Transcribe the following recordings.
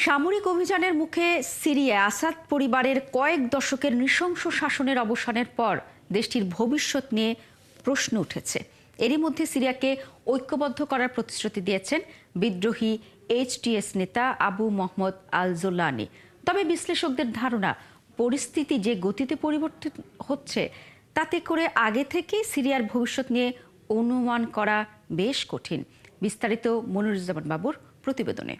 সামরিক অভিযানের মুখে সিরিয়ায় আসাদ পরিবারের কয়েক দশকের নৃশংস শাসনের অবসানের পর দেশটির ভবিষ্যৎ নিয়ে প্রশ্ন উঠেছে। এরই মধ্যে সিরিয়াকে ঐক্যবদ্ধ করার প্রতিশ্রুতি দিয়েছেন বিদ্রোহী এইচটিএস নেতা আবু মোহাম্মদ আল জোলানি। তবে বিশ্লেষকদের ধারণা, পরিস্থিতি যে গতিতে পরিবর্তিত হচ্ছে তাতে করে আগে থেকেই সিরিয়ার ভবিষ্যৎ নিয়ে অনুমান করা বেশ কঠিন। বিস্তারিত মনিরুজ্জামান বাবুর প্রতিবেদনে।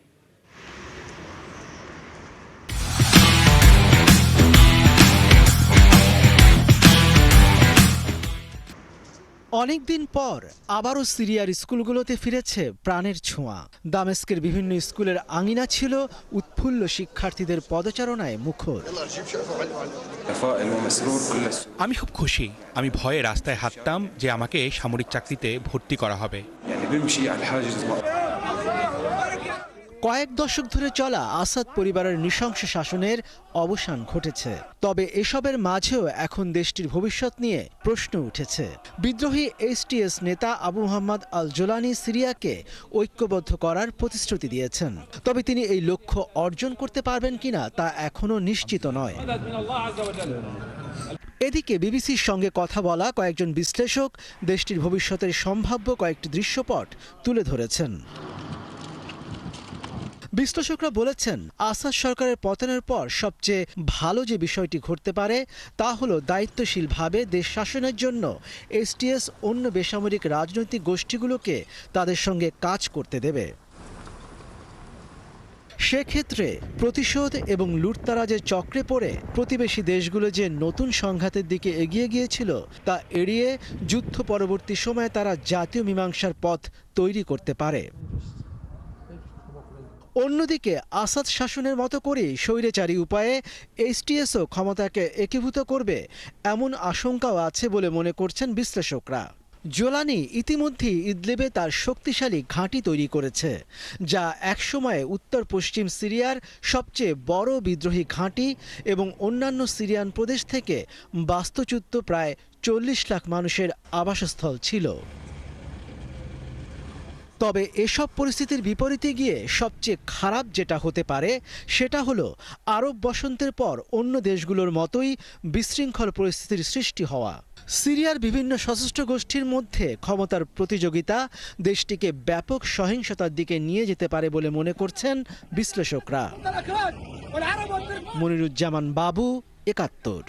অনেকদিন পর আবারও সিরিয়ার স্কুলগুলোতে ফিরেছে প্রাণের ছোঁয়া। দামেস্কের বিভিন্ন স্কুলের আঙিনা ছিল উৎফুল্ল শিক্ষার্থীদের পদচারণায় মুখর। আমি খুব খুশি। আমি ভয়ে রাস্তায় হাঁটতাম যে আমাকে সামরিক চাকরিতে ভর্তি করা হবে। কয়েক দশক ধরে চলা আসাদ পরিবারের নৃশংস শাসনের অবসান ঘটেছে। তবে এসবের মাঝেও এখন দেশটির ভবিষ্যৎ নিয়ে প্রশ্ন উঠেছে। বিদ্রোহী এইচটিএস নেতা আবু মোহাম্মদ আল জোলানি সিরিয়াকে ঐক্যবদ্ধ করার প্রতিশ্রুতি দিয়েছেন। তবে তিনি এই লক্ষ্য অর্জন করতে পারবেন কিনা তা এখনো নিশ্চিত নয়। এদিকে বিবিসির সঙ্গে কথা বলা কয়েকজন বিশ্লেষক দেশটির ভবিষ্যতের সম্ভাব্য কয়েকটি দৃশ্যপট তুলে ধরেছেন। বিশ্লেষকরা বলেছেন, আসাদ সরকারের পতনের পর সবচেয়ে ভালো যে বিষয়টি ঘটতে পারে তা হলো দায়িত্বশীলভাবে দেশ শাসনের জন্য এইচটিএস অন্য বেসামরিক রাজনৈতিক গোষ্ঠীগুলোকে তাদের সঙ্গে কাজ করতে দেবে। সেক্ষেত্রে প্রতিশোধ এবং লুটতারাজের চক্রে পড়ে প্রতিবেশী দেশগুলো যে নতুন সংঘাতের দিকে এগিয়ে গিয়েছিল তা এড়িয়ে যুদ্ধ পরবর্তী সময়ে তারা জাতীয় মীমাংসার পথ তৈরি করতে পারে। অন্যদিকে আসাদ শাসনের মতো করেই স্বৈরাচারী উপায়ে এইচটিএসও ক্ষমতাকে একীভূত করবে এমন আশঙ্কাও আছে বলে মনে করছেন বিশ্লেষকরা। জোলানি ইতিমধ্যেই ইদলিবে তার শক্তিশালী ঘাঁটি তৈরি করেছে, যা একসময়ে উত্তর পশ্চিম সিরিয়ার সবচেয়ে বড় বিদ্রোহী ঘাঁটি এবং অন্যান্য সিরিয়ান প্রদেশ থেকে বাস্তুচ্যুত প্রায় 40 লাখ মানুষের আবাসস্থল ছিল। তবে এসব পরিস্থিতির বিপরীতে গিয়ে সবচেয়ে খারাপ যেটা হতে পারে সেটা হলো আরব বসন্তের পর অন্য দেশগুলোর মতোই বিশৃঙ্খল পরিস্থিতির সৃষ্টি হওয়া। সিরিয়ার বিভিন্ন সশস্ত্র গোষ্ঠীর মধ্যে ক্ষমতার প্রতিযোগিতা দেশটিকে ব্যাপক সহিংসতার দিকে নিয়ে যেতে পারে বলে মনে করছেন বিশ্লেষকরা। মনিরুজ্জামান বাবু, ৭১।